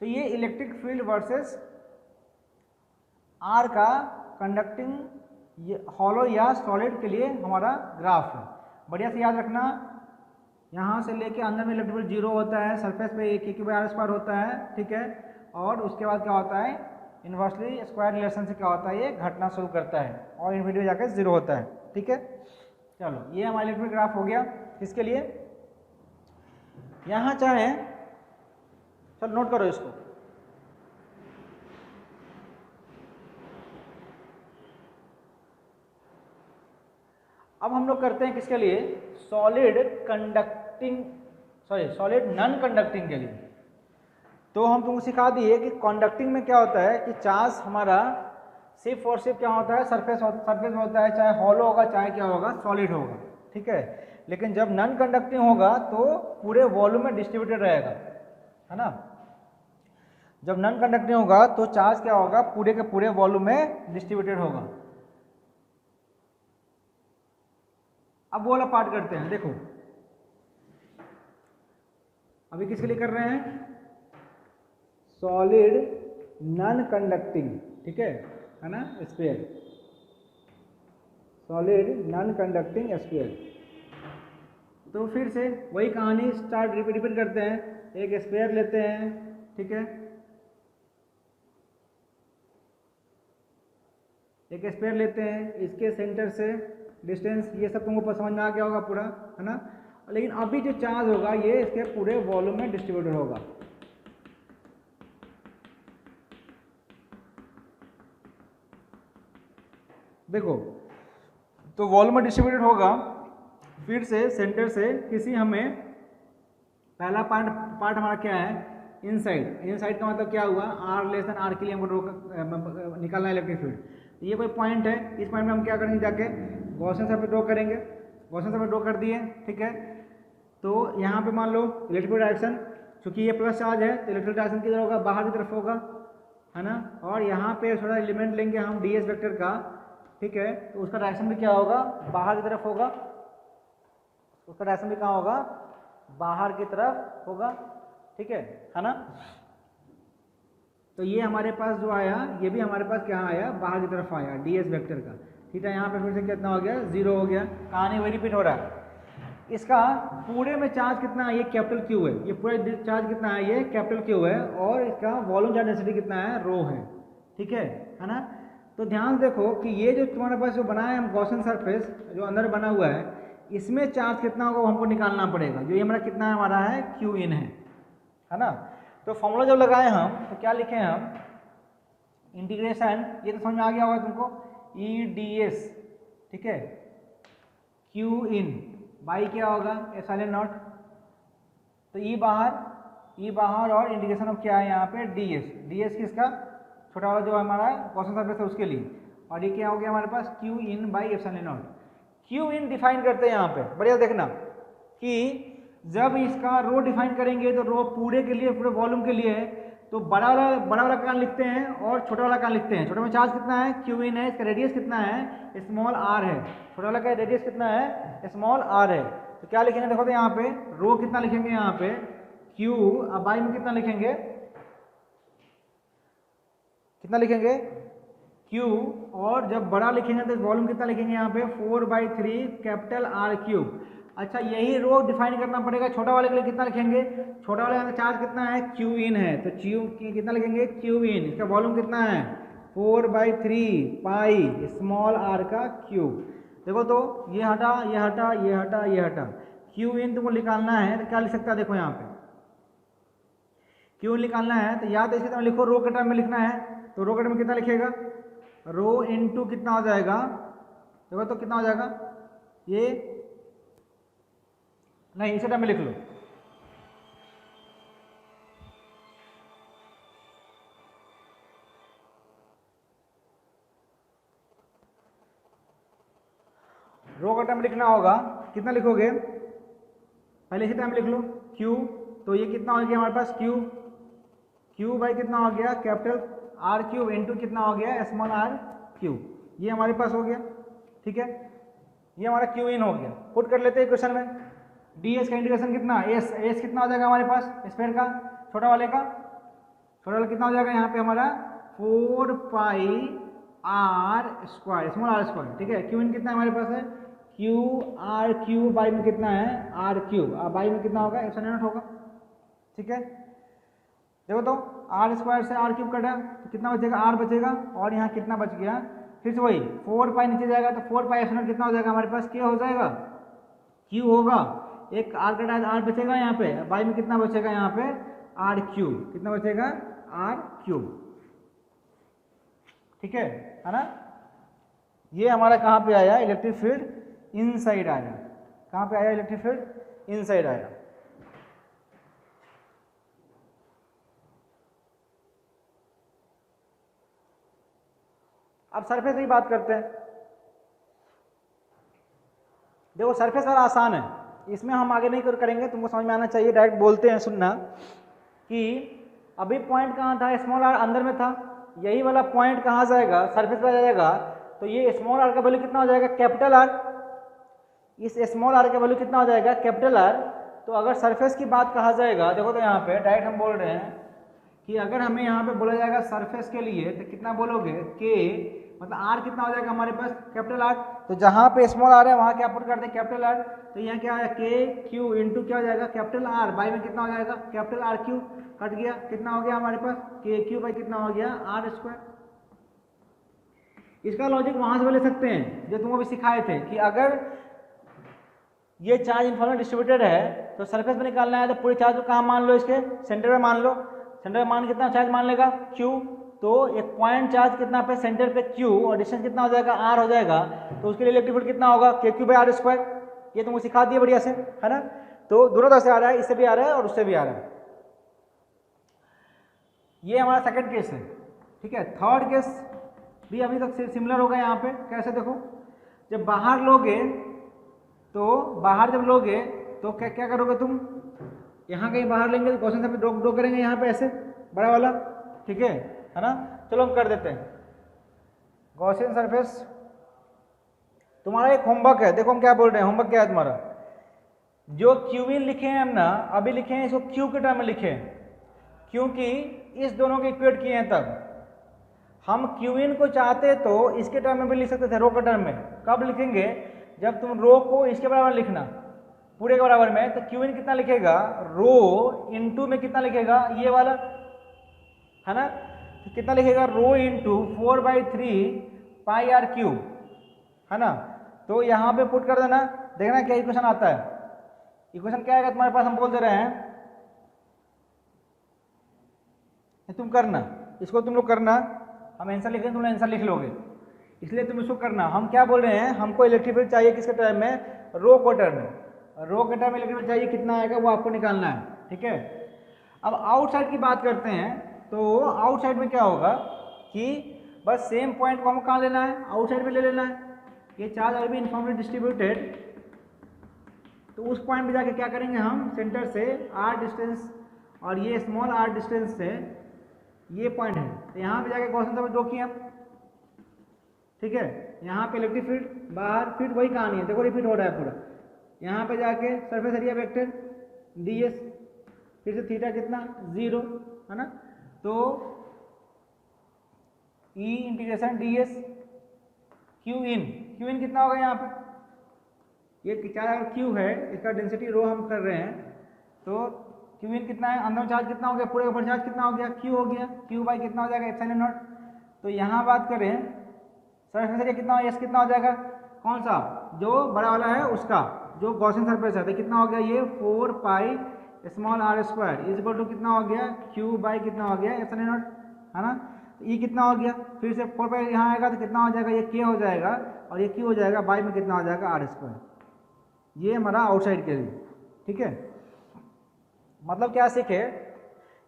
Speaker 1: तो ये इलेक्ट्रिक फील्ड वर्सेस आर का कंडक्टिंग हॉलो या सॉलिड के लिए हमारा ग्राफ है। बढ़िया से याद रखना, यहाँ से लेके अंदर में इलेक्ट्रिक फील्ड 0 होता है, सरफेस पे k/r² होता है, ठीक है। और उसके बाद क्या होता है, इन्वर्सली स्क्वायर रिलेशन से क्या होता है, ये घटना शुरू करता है और इन्फिनिटी जाकर 0 होता है, ठीक है। चलो ये हमारा इलेक्ट्रिक ग्राफ हो गया। इसके लिए यहाँ चाहे, चलो नोट करो इसको, अब हम लोग करते हैं किसके लिए, सॉलिड नॉन कंडक्टिंग के लिए। तो हम तुमको सिखा दिए कि कंडक्टिंग में क्या होता है कि चार्ज हमारा सिर्फ और सिर्फ क्या होता है, सरफेस होता है, चाहे हॉलो होगा चाहे क्या होगा, सॉलिड होगा, ठीक है। लेकिन जब नॉन कंडक्टिंग होगा तो पूरे वॉल्यूम में डिस्ट्रीब्यूटेड रहेगा, है ना। जब नॉन कंडक्टिंग होगा तो चार्ज क्या होगा, पूरे के पूरे वॉल्यूम में डिस्ट्रीब्यूटेड होगा। अब वो वाला पार्ट करते हैं, देखो अभी किसके लिए कर रहे हैं, सॉलिड नॉन कंडक्टिंग, ठीक है ना, sphere, solid non conducting sphere. तो फिर से वही कहानी स्टार्ट रिपीट करते हैं। एक स्फीयर लेते हैं, ठीक है, एक स्फीयर लेते हैं, इसके सेंटर से डिस्टेंस, ये सब तुमको समझ में आ गया होगा पूरा, है ना। लेकिन अभी जो चार्ज होगा ये इसके पूरे वॉल्यूम में डिस्ट्रीब्यूटेड होगा। देखो तो वॉल्यूम में डिस्ट्रीब्यूटेड होगा, फिर से सेंटर से किसी हमें पहला पार्ट हमारा क्या है, इनसाइड का मतलब क्या हुआ, r के लिए हमको निकालना है इलेक्ट्रिक फील्ड। ये कोई पॉइंट है, इस पॉइंट में हम क्या करेंगे, जाके गॉसियन सर्फेस ड्रॉ करेंगे, गॉसियन सर्फेस ड्रॉ कर दिए, ठीक है। तो यहाँ पे मान लो इलेक्ट्रिक डायरेक्शन, चूंकि ये प्लस चार्ज है तो इलेक्ट्रिक डायरेक्शन किधर होगा, बाहर की तरफ होगा, है ना। और यहाँ पे थोड़ा एलिमेंट लेंगे हम ds वेक्टर का, ठीक है, तो उसका डायरेक्शन भी क्या होगा, बाहर की तरफ होगा, उसका डायरेक्शन भी कहाँ होगा, बाहर की तरफ होगा, ठीक है ना। तो ये हमारे पास जो आया, ये भी हमारे पास क्या आया, बाहर की तरफ आया ds वेक्टर का, ठीक है। यहाँ पे फिर से कितना हो गया, 0 हो गया, कहानी वही रिपीट हो रहा है। इसका पूरे में चार्ज कितना है, ये कैपिटल Q है, ये पूरा चार्ज कितना है, ये कैपिटल Q है, और इसका वॉल्यूम चार्ज डेंसिटी कितना है, रो है, ठीक है ना। तो ध्यान देखो कि ये जो तुम्हारे पास जो बना है हम गॉसियन सरफेस जो अंदर बना हुआ है, इसमें चार्ज कितना होगा हमको निकालना पड़ेगा। जो ये हमारा कितना है, हमारा है Q in है ना। तो फॉर्मूला जब लगाए हम तो क्या लिखे हम, इंटीग्रेशन, ये तो समझ में आ गया होगा तुमको, EDS, ठीक है, Q in बाई क्या होगा, एप्सिलॉन नॉट, तो E बाहर और इंटीग्रेशन ऑफ क्या है यहाँ पे, ds किसका, छोटा वाला जो हमारा गॉसियन सरफेस है उसके लिए, और ये क्या हो गया हमारे पास, Q in by epsilon not. Q in define करते हैं यहाँ पे, बढ़िया देखना कि जब इसका रो डिफाइन करेंगे तो रो पूरे के लिए, पूरे वॉल्यूम के लिए है, तो बड़ा वाला कान लिखते हैं और छोटा वाला कान लिखते हैं। छोटे में चार्ज कितना है, Q in है, इसका रेडियस कितना है, स्मॉल r है, छोटा वाला का रेडियस कितना है, स्मॉल r है। तो क्या लिखेंगे, देखो तो यहाँ पे रो कितना लिखेंगे, यहाँ पे Q, अब बाई में कितना लिखेंगे, कितना लिखेंगे Q, और जब बड़ा लिखेंगे तो वॉल्यूम कितना लिखेंगे यहाँ पे, 4/3 कैपिटल R3। अच्छा यही रो डिफाइन करना पड़ेगा छोटा वाले के लिए, कितना लिखेंगे, छोटा वाले का चार्ज कितना है, Q in है, तो Q कितना लिखेंगे, Q in, इसका वॉल्यूम कितना है, 4/3 पाई स्मॉल r का क्यूब। देखो तो ये हटा, ये हटा, ये हटा, ये हटा, Q in तुमको निकालना है तो क्या लिख सकता है, देखो यहाँ पे Q in निकालना है तो या तो इसके तरह लिखो, रो के टर्म में लिखना है, तो रो के टर्म में कितना लिखेगा, रो इनटू कितना हो जाएगा, देखो तो कितना हो जाएगा, ये नहीं इसे टर्म में लिख लो, रो का टर्म लिखना होगा, कितना लिखोगे, पहले इसी टाइम लिख लो Q, तो ये कितना हो गया हमारे पास Q बाई कितना हो गया, कैपिटल R3 इनटू कितना हो गया, स्मॉल r3, ये हमारे पास हो गया, ठीक है। ये हमारा Q in हो गया। पुट कर लेते हैं क्वेश्चन में, ds का इंटीग्रेशन कितना, s कितना हो जाएगा हमारे पास स्फीयर का, छोटा वाले का, छोटा वाला कितना हो जाएगा यहाँ पे हमारा 4 pi r square, small r square, ठीक है। Q in कितना हमारे पास है, क्यू आर क्यू बाई में कितना है आर क्यूब, बाई में कितना होगा एप्सिलॉन नॉट होगा। ठीक है, देखो तो आर स्क्वायर से आर क्यूब कटा तो कितना बचेगा आर बचेगा, और यहाँ कितना बच गया फिर से वही 4 पाई नीचे जाएगा तो 4 पाई एप्सिलॉन कितना हो जाएगा हमारे पास क्या हो जाएगा क्यू होगा, एक आर कटा आर बचेगा यहाँ पे, बाई में कितना बचेगा यहाँ पे आर क्यूब, कितना बचेगा आर क्यूब। ठीक है ना, ये हमारा कहाँ पे आया इलेक्ट्रिक फील्ड इनसाइड आया, कहाँ पे आया इलेक्ट्रिक फील्ड इनसाइड आया। अब सरफेस की बात करते हैं। देखो सरफेस वाला आसान है, इसमें हम आगे नहीं करेंगे, तुमको समझ में आना चाहिए, डायरेक्ट बोलते हैं सुनना कि अभी पॉइंट कहाँ था स्मॉल आर अंदर में था, यही वाला पॉइंट कहाँ जाएगा सरफेस पर जाएगा, तो ये स्मॉल आर का वैल्यू कितना हो जाएगा कैपिटल आर, इस स्मॉल आर का वैल्यू कितना हो जाएगा कैपिटल आर। तो अगर सरफेस की बात कहा जाएगा, देखो तो यहाँ पे डायरेक्ट हम बोल रहे हैं कि अगर हमें यहाँ पे बोला जाएगा सरफेस के लिए तो कितना बोलोगे के, मतलब आर कितना हो जाएगा हमारे पास कैपिटल आर, तो जहाँ पे स्मॉल आर है वहाँ क्या पुट करते हैं कैपिटल आर, तो यहाँ क्या है के क्यू इंटू क्या हो जाएगा कैपिटल आर, बाई में कितना हो जाएगा कैपिटल आर क्यू, कट गया कितना हो गया हमारे पास के क्यू बाई कितना हो गया आर स्क्वायर। इसका लॉजिक वहाँ से ले सकते हैं जो तुम अभी सिखाए थे कि अगर ये चार्ज यूनिफॉर्मली डिस्ट्रीब्यूटेड है तो सरफेस में निकालना है तो पूरे चार्ज को कहाँ मान लो इसके सेंटर में मान लो, सेंटर में मान कितना चार्ज मान लेगा क्यू, तो एक पॉइंट चार्ज कितना पे सेंटर पे क्यू और डिस्टेंस कितना हो जाएगा आर हो जाएगा, तो उसके लिए इलेक्ट्रिक फील्ड कितना होगा के क्यू बाई आर स्क्वायर। ये तुमको सिखा दिया बढ़िया से है ना, तो दोनों तरह से आ रहा है, इससे भी आ रहा है और उससे भी आ रहा है। ये हमारा सेकंड केस है। ठीक है, थर्ड केस भी अभी तक सिमिलर होगा यहाँ पे, कैसे देखो जब बाहर लोगे तो बाहर जब लोगे तो क्या क्या करोगे तुम, यहाँ कहीं बाहर लेंगे तो क्वेश्चन पे ड्रॉ करेंगे यहाँ पे ऐसे बड़ा वाला। ठीक है ना, चलो हम कर देते हैं गॉसियन सरफेस। तुम्हारा एक होमवर्क है, देखो हम क्या बोल रहे हैं, होमवर्क क्या है तुम्हारा, जो क्यूइन लिखे हैं हम ना अभी लिखे हैं इसको क्यू के टर्म में लिखे हैं, क्योंकि इस दोनों के इक्वेट किए हैं, तब हम क्यूइन को चाहते तो इसके टर्म में भी लिख सकते थे रो के टर्म में। कब लिखेंगे जब तुम रो को इसके बराबर लिखना पूरे के बराबर में, तो क्यूइन कितना लिखेगा रो इनटू में कितना लिखेगा ये वाला है ना, तो कितना लिखेगा rho into 4/3 pi are cube है ना। तो यहाँ पे पुट कर देना, देखना क्या इक्वेशन आता है, इक्वेशन क्या आएगा तुम्हारे पास, हम बोल दे रहे हैं तुम करना, इसको तुम लोग करना, हम आंसर लिख रहे हैं तुम लोग आंसर लिख लोगे, इसलिए तुम इसको करना। हम क्या बोल रहे हैं, हमको इलेक्ट्रिक फील्ड चाहिए किसके टर्म में रो को टर्म में, रो के टर्म में इलेक्ट्रिक फील्ड चाहिए कितना आएगा वो आपको निकालना है। ठीक है, अब आउटसाइड की बात करते हैं, तो आउटसाइड में क्या होगा कि बस सेम पॉइंट को हमको कहाँ लेना है आउटसाइड में ले लेना है, ये चार्ज अभी भी यूनिफॉर्मली डिस्ट्रीब्यूटेड, तो उस पॉइंट पे जाके क्या करेंगे हम सेंटर से आर डिस्टेंस और ये स्मॉल आर डिस्टेंस से ये पॉइंट है, तो यहाँ पे जाके गॉसियन सरफेस ड्रॉ किया। ठीक है, यहाँ पे इलेक्ट्रिक फील्ड बाहर फील्ड वही कहानी है, देखो रिपीट हो रहा है पूरा, यहाँ पे जाके सरफेस एरिया वेक्टर ds, फिर से थीटा कितना 0 है ना, तो E integration ds Q in कितना होगा यहाँ पे, ये चार्ज अगर क्यू है इसका डेंसिटी रो हम कर रहे हैं, तो क्यू इन कितना है, अंदर चार्ज कितना हो गया पूरे ऊपर चार्ज कितना हो गया क्यू हो गया, क्यू बाई कितना हो जाएगा एप्सिलॉन नॉट। तो यहाँ बात करें सरफेस एरिया कितना एस कितना हो जाएगा, कौन सा जो बड़ा वाला है उसका जो गॉसियन सरफेस है, तो कितना हो गया ये 4 pi small R square is equal to कितना हो गया क्यू बाई कितना हो गया एप्सिलॉन नॉट है ना। तो ई कितना हो गया, फिर से 4 पाई यहाँ आएगा तो कितना हो जाएगा ये के हो जाएगा और ये क्यू हो जाएगा, बाई में कितना हो जाएगा आर स्क्वायर, ये हमारा आउटसाइड के लिए। ठीक है, मतलब क्या सीखे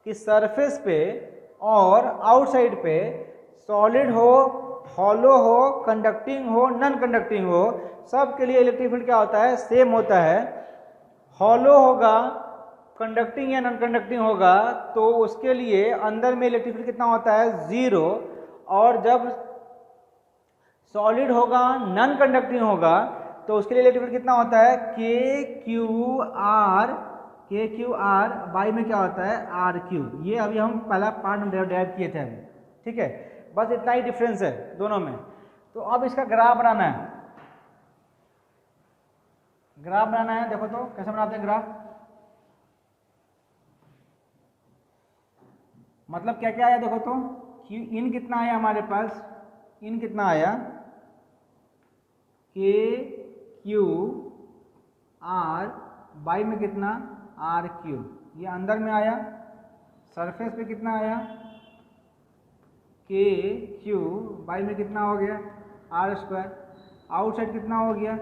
Speaker 1: कि सरफेस पे और आउटसाइड पे सॉलिड हो हॉलो हो कंडक्टिंग हो नॉन कंडक्टिंग हो सब के लिए इलेक्ट्रिक फील्ड क्या होता है सेम होता है। हॉलो होगा कंडक्टिंग या नॉन कंडक्टिंग होगा तो उसके लिए अंदर में इलेक्ट्रिक फील्ड कितना होता है 0, और जब सॉलिड होगा नॉन कंडक्टिंग होगा तो उसके लिए इलेक्ट्रिक फील्ड कितना होता है के क्यू आर बाई में क्या होता है आर क्यू। ये अभी हम पहला पार्ट में डेराइव किए थे अभी। ठीक है, बस इतना ही डिफरेंस है दोनों में। तो अब इसका ग्राफ बनाना है, ग्राफ बनाना है, देखो तो कैसे बनाते हैं ग्राफ। मतलब क्या क्या आया देखो तो, इन कितना आया हमारे पास, इन कितना आया के क्यू आर, बाई में कितना आर क्यू, ये अंदर में आया। सरफेस पे कितना आया के क्यू, बाई में कितना हो गया आर स्क्वायर। आउटसाइड कितना हो गया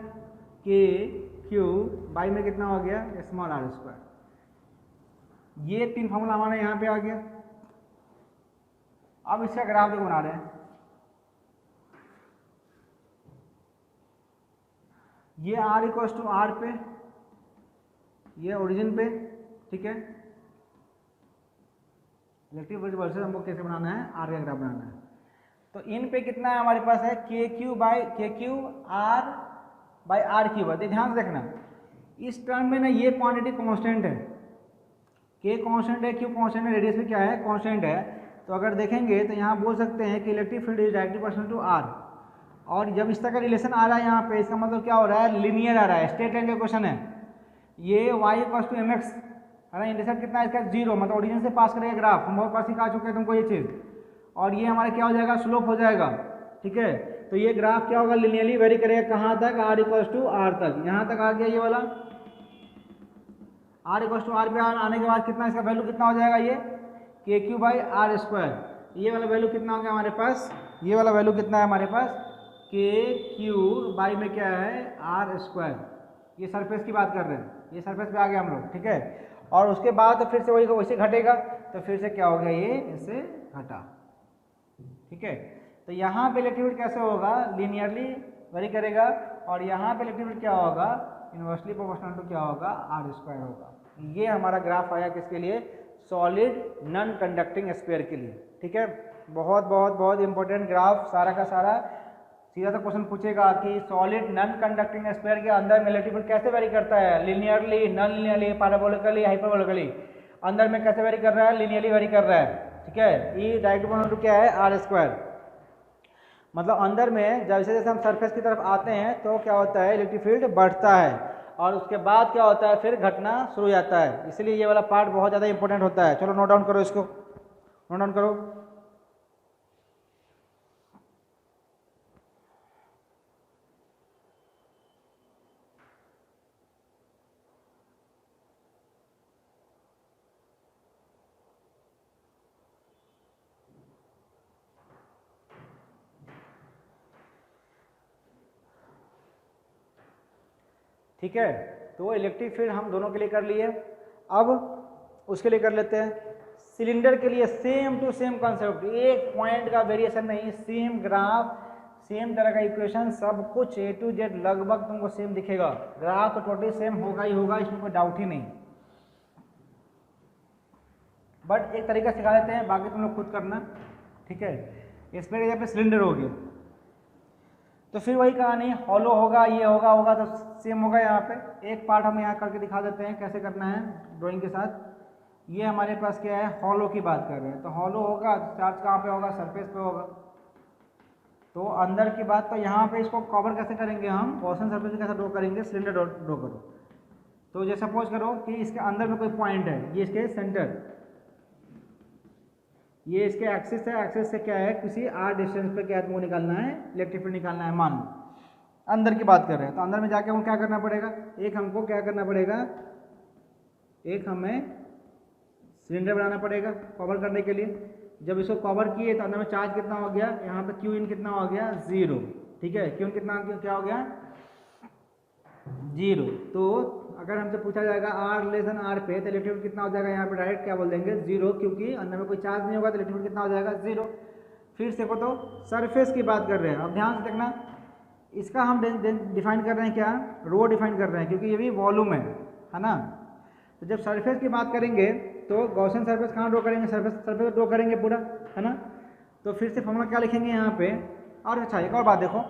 Speaker 1: के क्यू, बाई में कितना हो गया स्मॉल आर स्क्वायर। ये 3 फॉर्मूला हमारा यहाँ पे आ गया। अब इसका ग्राफ देखो बना रहे हैं। ये r इक्वल्स टू आर पे, ये ओरिजिन पे, ठीक है। इलेक्ट्रिक फील्ड वर्सेस हमको कैसे बनाना है, आर का ग्राफ बनाना है। तो इन पे कितना है हमारे पास है K Q R by R Q है। ध्यान से देखना, इस टर्म में ना ये क्वांटिटी कांस्टेंट है, के कांस्टेंट है, क्यू कांस्टेंट है, रेडियस भी क्या है कांस्टेंट है। तो अगर देखेंगे तो यहाँ बोल सकते हैं कि electric field is directly proportional to R. और जब इस तरह का रिलेशन आ रहा है यहाँ पे, इसका मतलब क्या हो रहा है, लीनियर आ रहा है। स्ट्रेट लाइन का क्वेश्चन है, ये y equal to M X है ना, इंटरसेप्ट कितना है इसका 0, मतलब ओरिजिन से पास करेगा ग्राफ। हम बहुत बार सिखा चुके हैं तुमको ये चीज़। और ये हमारा क्या हो जाएगा, स्लोप हो जाएगा, ठीक है। तो ये ग्राफ क्या होगा, लिनियरली वेरी करेगा कहाँ तक, r इक्वल टू आर तक। यहाँ तक आ गया ये वाला, r इक्वल टू आर पे आने के बाद कितना इसका वैल्यू कितना हो जाएगा, ये के क्यू बाई आर स्क्वायर। ये वाला वैल्यू कितना हो गया हमारे पास, ये वाला वैल्यू कितना है हमारे पास, के क्यू बाई में क्या है आर स्क्वायर। ये सरफेस की बात कर रहे हैं, ये सरफेस पे आ गया हम लोग, ठीक है। और उसके बाद तो फिर से वही वैसे घटेगा, तो फिर से क्या हो गया, ये इससे घटा, ठीक है। तो यहाँ पे इलेक्ट्रिक फील्ड कैसे होगा, लीनियरली वेरी करेगा। और यहाँ पे इलेक्ट्रिक फील्ड क्या होगा, इनवर्सली प्रोपोर्शनल टू क्या होगा, आर स्क्वायर होगा। ये हमारा ग्राफ आया किसके लिए, सॉलिड नॉन कंडक्टिंग स्फीयर के लिए, ठीक है। बहुत बहुत बहुत इंपॉर्टेंट ग्राफ, सारा का सारा सीधा सा क्वेश्चन पूछेगा कि सॉलिड नॉन कंडक्टिंग स्फीयर के अंदर में इलेक्ट्रिक फील्ड कैसे वेरी करता है, लीनियरली, नॉन लीनियरली, पैराबोलिकली, हाइपरबोलिकली। अंदर में कैसे वेरी कर रहा है, लीनियरली वेरी कर रहा है, ठीक है। ये डायरेक्ट प्रोपोर्शनल टू क्या है, आर स्क्वायर। मतलब अंदर में जैसे जैसे हम सरफेस की तरफ आते हैं तो क्या होता है, इलेक्ट्रिक फील्ड बढ़ता है, और उसके बाद क्या होता है, फिर घटना शुरू हो जाता है। इसलिए ये वाला पार्ट बहुत ज़्यादा इंपॉर्टेंट होता है। चलो नोट डाउन करो, इसको नोट डाउन करो। ठीक है, तो इलेक्ट्रिक फील्ड हम दोनों के लिए कर लिए। अब उसके लिए कर लेते हैं सिलेंडर के लिए, सेम टू सेम कॉन्सेप्ट, एक पॉइंट का वेरिएशन नहीं, सेम ग्राफ, सेम तरह का इक्वेशन, सब कुछ ए टू जेड लगभग तुमको सेम दिखेगा। ग्राफ तो टोटली सेम होगा ही होगा, इसमें कोई डाउट ही नहीं। बट एक तरीका सिखा देते हैं, बाकी तुम लोग खुद करना, ठीक है। इसमें जब पे सिलेंडर हो गया तो फिर वही कहानी, हॉलो होगा, ये होगा होगा तो सेम होगा। यहाँ पे एक पार्ट हम यहाँ करके दिखा देते हैं कैसे करना है ड्राइंग के साथ। ये हमारे पास क्या है, हॉलो की बात कर रहे हैं। तो हॉलो होगा, चार्ज कहाँ पे होगा, सरफेस पे होगा। तो अंदर की बात, तो यहाँ पे इसको कवर कैसे करेंगे हम, गॉसियन सरफेस कैसे ड्रॉ करेंगे, सिलेंडर ड्रॉ करो। तो जैसे सपोज करो कि इसके अंदर में कोई पॉइंट है, ये इसके सेंटर, ये इसके एक्सिस है, एक्सिस से क्या है, किसी आर डिस्टेंस पे क्या है तुमको निकालना है, इलेक्ट्रिक फील्ड निकालना है। मान लो अंदर की बात कर रहे हैं, तो अंदर में जाके हमको क्या करना पड़ेगा, एक हमको क्या करना पड़ेगा, एक हमें सिलेंडर बनाना पड़ेगा कवर करने के लिए। जब इसको कवर किए तो अंदर में चार्ज कितना हो गया, यहाँ पे क्यू इन कितना हो गया, 0, ठीक है। क्यू इन कितना क्या हो गया, 0। तो अगर हमसे पूछा जाएगा आर लेस देन आर पे, तो इलेक्ट्रिक फील्ड कितना हो जाएगा, यहाँ पे डायरेक्ट क्या बोल देंगे, 0, क्योंकि अंदर में कोई चार्ज नहीं होगा, तो इलेक्ट्रिक फील्ड कितना हो जाएगा, 0। फिर से देखो तो सरफेस की बात कर रहे हैं। अब ध्यान से देखना, इसका हम डिफाइन कर रहे हैं क्या, रो डिफाइन कर रहे हैं, क्योंकि ये भी वॉल्यूम है ना। तो जब सरफेस की बात करेंगे तो गॉसियन सरफेस कहाँ ड्रॉ करेंगे, सरफेस ड्रॉ करेंगे पूरा, है ना। तो फिर से फॉर्मूला क्या लिखेंगे यहाँ पे। और अच्छा एक और बात देखो,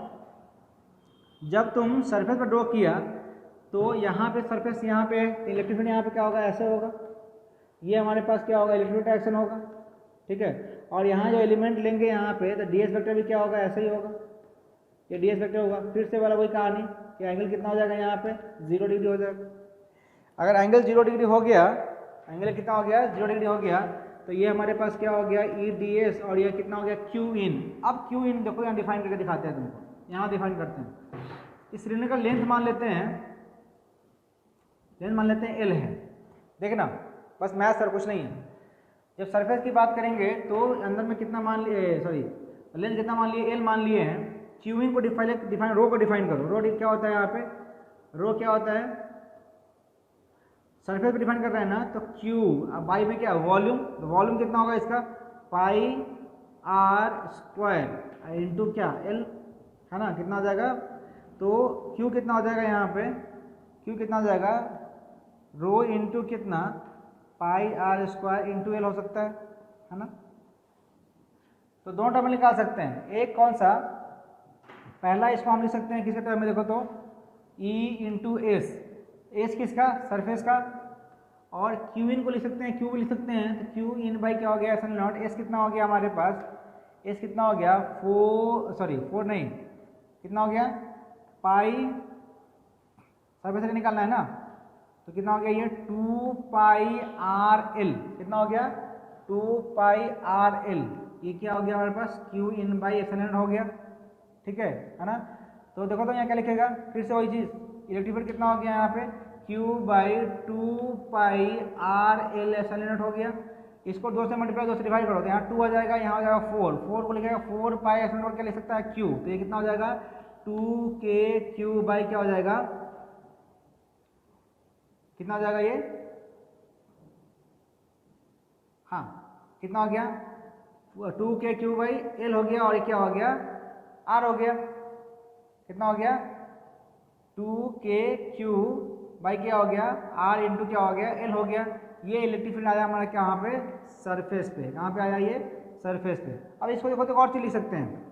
Speaker 1: जब तुम सरफेस पर ड्रॉ किया तो यहाँ पे सरफेस यहाँ पे, इलेक्ट्रिक फील्ड यहाँ पे क्या होगा, ऐसे होगा। ये हमारे पास क्या होगा, इलेक्ट्रिक एक्शन होगा, ठीक है। और यहाँ जो एलिमेंट लेंगे यहाँ पे, तो ds वेक्टर भी क्या होगा, ऐसे ही होगा, ये ds वेक्टर होगा। फिर से वाला वही कहानी, कि एंगल कितना हो जाएगा यहाँ पे 0 डिग्री हो जाएगा। अगर एंगल 0 डिग्री हो गया, एंगल कितना हो गया 0 डिग्री हो गया, तो ये हमारे पास क्या हो गया EDS और ये कितना हो गया Q in। अब Q in देखो यहाँ डिफाइन करके दिखाते हैं तुमको, यहाँ डिफाइन करते हैं। इस सिलेंडर का लेंथ मान लेते हैं, लेंथ मान लेते हैं L है, देखना बस मैथ्स और कुछ नहीं है। जब सरफेस की बात करेंगे तो अंदर में कितना मान लिए, सॉरी लेंथ कितना मान लिए L मान लिए हैं। Q in को डिफाइन रो को डिफाइन करो। रो क्या होता है यहाँ पे, रो क्या होता है, सरफेस पे डिफाइन कर रहे हैं ना, तो Q अब बाई में क्या वॉल्यूम, तो वॉल्यूम कितना होगा इसका पाई R स्क्वायर इंटू क्या L है ना, कितना हो जाएगा, तो Q कितना हो जाएगा यहाँ पे, Q कितना हो जाएगा रो इंटू कितना पाई R स्क्वायर इंटू L हो सकता है ना। तो दोनों टर्म निकाल सकते हैं, एक कौन सा, पहला इसको हम लिख सकते हैं किसके टर्म में, देखो तो E इंटू एस, एस किसका सरफेस का, और Q इन को लिख सकते हैं, Q लिख सकते हैं, तो Q इन बाई क्या हो गया एप्सिलॉन नॉट, एस कितना हो गया हमारे पास, एस कितना हो गया 4 नहीं कितना हो गया पाई, सरफेस से निकालना है ना, तो कितना हो गया ये 2 पाई आर एल, कितना हो गया 2 पाई आर एल, ये क्या हो गया हमारे पास Q इन बाई एप्सिलॉन हो गया, ठीक है ना। तो देखो तो यहाँ क्या लिखेगा, फिर से वही चीज़, इलेक्ट्रिक फील्ड कितना हो गया यहाँ पे Q by 2 pi R L epsilon हो गया। इसको 2 से मल्टीप्लाई 2 से डिवाइड करो तो यहाँ 2 आ जाएगा, यहाँ हो जाएगा 4 को लिखेगा 4 पाई एप्सिलॉन क्या लिख सकता है Q, तो ये कितना हो जाएगा 2KQ बाई क्या हो जाएगा, कितना हो जाएगा ये, हाँ कितना हो गया 2KQ बाई L हो गया, और ये क्या हो गया R हो गया, कितना हो गया 2KQ बाई क्या हो गया R इंटू क्या हो गया L हो गया। ये इलेक्ट्रिक फील्ड आया हमारा क्या, यहाँ पे सरफेस पे, कहाँ पे आया ये सरफेस पे। अब इसको देखो तो और चीज लिख सकते हैं,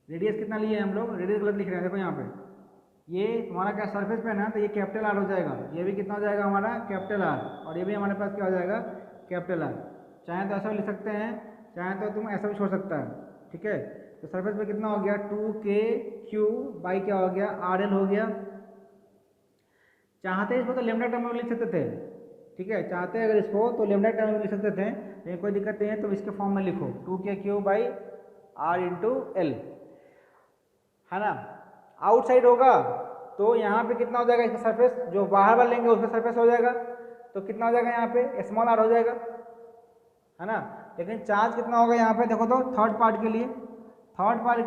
Speaker 1: रेडियस कितना लिए हम लोग, रेडियस गलत लिख रहे हैं, देखो यहाँ पे ये हमारा क्या सरफेस पे है ना, तो ये कैपिटल आर हो जाएगा, ये भी कितना हो जाएगा हमारा कैपिटल आर, और ये भी हमारे पास क्या हो जाएगा कैपिटल आर। चाहे तो ऐसा भी लिख सकते हैं, चाहे तो तुम ऐसा भी छोड़ सकता है, ठीक है। तो सरफेस पे कितना हो गया 2KQ बाई क्या हो गया RL हो गया। चाहते इसको तो लेमडा टर्म में लिख सकते थे, ठीक है, चाहते अगर इसको तो लेमडा टर्म में लिख सकते थे, लेकिन कोई दिक्कत नहीं है, तो इसके फॉर्म में लिखो 2KQ by R into L, है ना। आउटसाइड होगा तो यहाँ पे कितना हो जाएगा इसका सरफेस, जो बाहर वाले लेंगे उसका सरफेस हो जाएगा, तो कितना हो जाएगा यहाँ पे स्मॉल r हो जाएगा, है ना। लेकिन चार्ज कितना होगा यहाँ पे, देखो तो थर्ड पार्ट के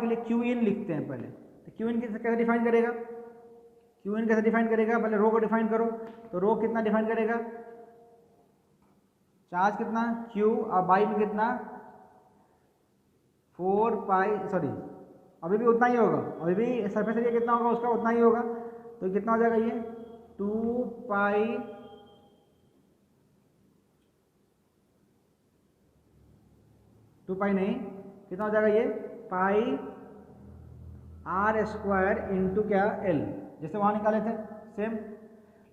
Speaker 1: लिए Q इन लिखते हैं पहले, तो Q इन कैसे डिफाइन करेगा, Q इन कैसे डिफाइन करेगा, पहले रो को डिफाइन करो, तो रो कितना डिफाइन करेगा, चार्ज कितना Q और बाई में कितना 4 पाई, सॉरी अभी भी उतना ही होगा, अभी भी सरफेस एरिया कितना होगा उसका उतना ही होगा, तो कितना हो जाएगा ये 2 पाई नहीं कितना हो जाएगा ये पाई R स्क्वायर इंटू क्या L, जैसे वहाँ निकाले थे सेम।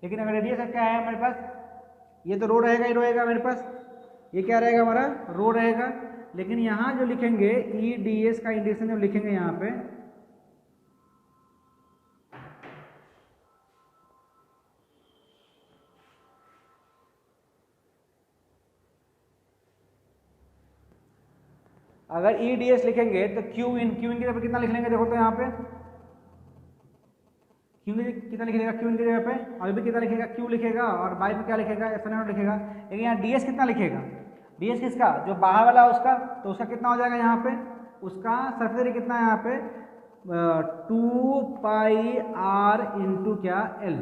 Speaker 1: लेकिन अगर रेडियस क्या है हमारे पास, ये तो रो रहेगा, ये रहेगा मेरे पास, ये क्या रहेगा हमारा रो रहेगा। लेकिन यहाँ जो लिखेंगे EDS का इंडिकेशन जो लिखेंगे यहाँ पे, अगर EDS लिखेंगे तो Q इन की जगह पे कितना लिख लेंगे, देखो तो यहाँ पे Q कितना लिखेगा, Q इन की जगह पे अभी भी कितना लिखेगा Q लिखेगा, और बाई में क्या लिखेगा एप्सिलॉन लिखेगा। लेकिन यहाँ DS कितना लिखेगा, DS किसका जो बाहर वाला है उसका, तो उसका कितना हो जाएगा यहाँ पे, उसका सरफेस एरिया कितना है यहाँ पे 2 पाई R इंटू क्या L,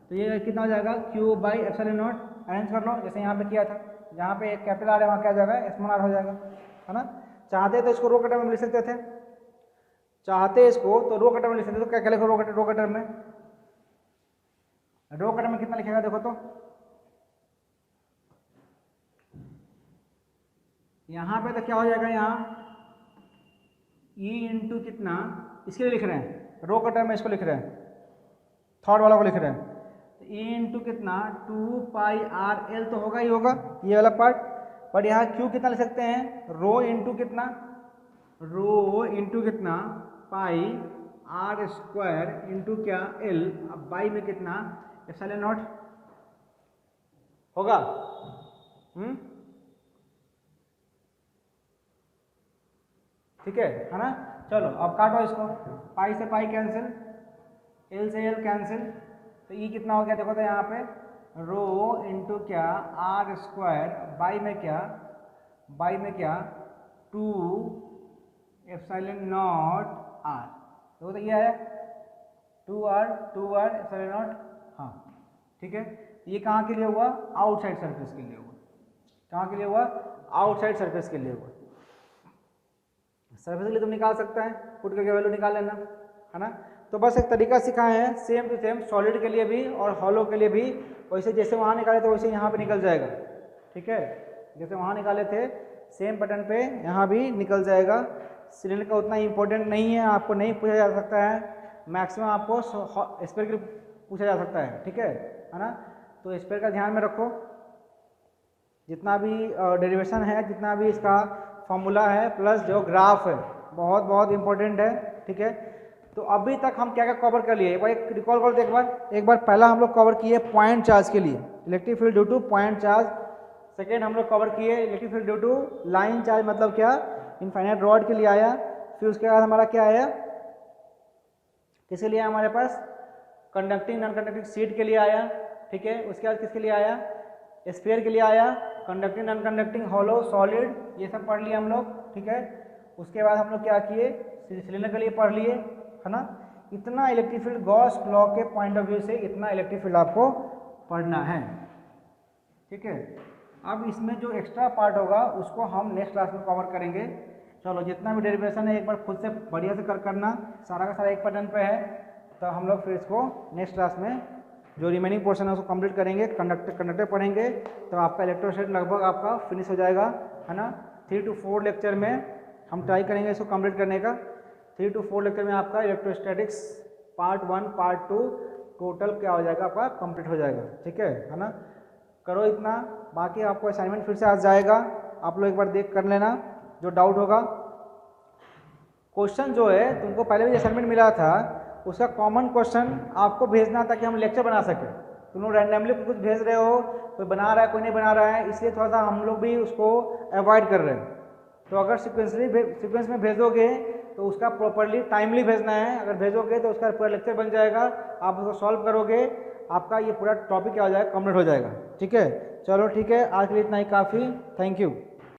Speaker 1: तो ये कितना हो जाएगा Q by epsilon not. Arrange कर लो जैसे यहाँ पे किया था, जहाँ पे एक कैपिटल आर है वहाँ क्या हो जाएगा स्मॉल r हो जाएगा, है ना। चाहते तो इसको रो कटर में लिख सकते थे, चाहते इसको तो रो कटर में लिख सकते, तो क्या लिखो रो कटर में, रो कटर में कितना लिखेगा देखो तो, यहाँ पे तो क्या हो जाएगा यहाँ E इंटू कितना, इसके लिए लिख रहे हैं रो कटर में, इसको लिख रहे हैं थर्ड वाला को लिख रहे हैं, तो E इंटू कितना 2 पाई R L तो होगा ही होगा ये वाला पार्ट, बट यहाँ क्यू कितना ले सकते हैं, रो इंटू कितना, रो इंटू कितना पाई आर स्क्वायर इंटू क्या एल, अब बाई में कितना एप्सिलॉन नॉट होगा। ठीक है ना। चलो अब काटो इसको, पाई से पाई कैंसिल, एल से एल कैंसिल, तो ये कितना हो गया देखो तो यहाँ पे रो इंटू क्या आर स्क्वायर बाई में क्या 2 एप्सिलॉन नॉट आर, देखो तो ये है 2r एप्सिलॉन नॉट। हाँ ठीक है, ये कहाँ के लिए हुआ, आउटसाइड सरफेस के लिए हुआ। कहाँ के लिए हुआ, आउटसाइड सरफेस के लिए हुआ। सरफेस के लिए तुम निकाल सकता है, पुट करके वैल्यू निकाल लेना, है ना। तो बस एक तरीका सिखाए हैं, सेम टू सेम सॉलिड के लिए भी और हॉलो के लिए भी, वैसे जैसे वहाँ निकाले थे वैसे यहाँ पे निकल जाएगा। ठीक है, जैसे वहाँ निकाले थे सेम पैटर्न पे यहाँ भी निकल जाएगा। सिलेंडर का उतना इंपॉर्टेंट नहीं है, आपको नहीं पूछा जा सकता है, मैक्सिमम आपको स्फीयर के लिए पूछा जा सकता है। ठीक है ना। तो स्फीयर का ध्यान में रखो, जितना भी डेरिवेशन है, जितना भी इसका फॉर्मूला है प्लस जो ग्राफ है, बहुत बहुत इंपॉर्टेंट है। ठीक है, तो अभी तक हम क्या क्या कवर कर लिए, एक रिकॉल कर दो एक बार पहला हम लोग कवर किए पॉइंट चार्ज के लिए, electric field due to point charge. Second हम लोग कवर किए electric field due to line charge, मतलब क्या, इनफाइनाइट रॉड के लिए आया। फिर उसके बाद हमारा क्या आया, किसके लिए हमारे पास, कंडक्टिंग नॉन कंडक्टिंग शीट के लिए आया। ठीक है, उसके बाद किसके लिए आया, स्फीयर के लिए आया, conducting non conducting hollow solid, ये सब पढ़ लिए हम लोग। ठीक है, उसके बाद हम लोग क्या किए, सिलेंडर के लिए पढ़ लिए, है ना। इतना इलेक्ट्रिक फील्ड गॉस लॉ के पॉइंट ऑफ व्यू से इतना इलेक्ट्रिक फील्ड आपको पढ़ना है। ठीक है, अब इसमें जो एक्स्ट्रा पार्ट होगा उसको हम नेक्स्ट क्लास में कवर करेंगे। चलो जितना भी डेरिवेशन है एक बार खुद से बढ़िया से करना, सारा का सारा एक पैटर्न पे है, तो हम लोग फिर इसको नेक्स्ट क्लास में जो रिमेनिंग पोर्शन है उसको कंप्लीट करेंगे, कंडक्टर पढ़ेंगे, तो आपका इलेक्ट्रोस्टैटिक लगभग आपका फिनिश हो जाएगा, है ना। 3 to 4 लेक्चर में हम ट्राई करेंगे इसको कंप्लीट करने का। 3 to 4 लेक्चर में आपका इलेक्ट्रोस्टैटिक्स पार्ट 1 पार्ट 2 टोटल क्या हो जाएगा, आपका कंप्लीट हो जाएगा। ठीक है ना। करो इतना, बाकी आपको असाइनमेंट फिर से आ जाएगा, आप लोग एक बार देख कर लेना, जो डाउट होगा। क्वेश्चन जो है तुमको पहले भी असाइनमेंट मिला था, उसका कॉमन क्वेश्चन आपको भेजना ताकि हम लेक्चर बना सकें। तुम लोग रैंडमली कुछ भेज रहे हो, कोई बना रहा है कोई नहीं बना रहा है, इसलिए थोड़ा सा हम लोग भी उसको अवॉइड कर रहे हैं। तो अगर सीक्वेंस में भेजोगे तो उसका प्रॉपरली टाइमली भेजना है, अगर भेजोगे तो उसका पूरा लेक्चर बन जाएगा, आप उसको सॉल्व करोगे, आपका ये पूरा टॉपिक क्या हो जाएगा, कंप्लीट हो जाएगा। ठीक है, चलो ठीक है, आज के लिए इतना ही काफ़ी, थैंक यू।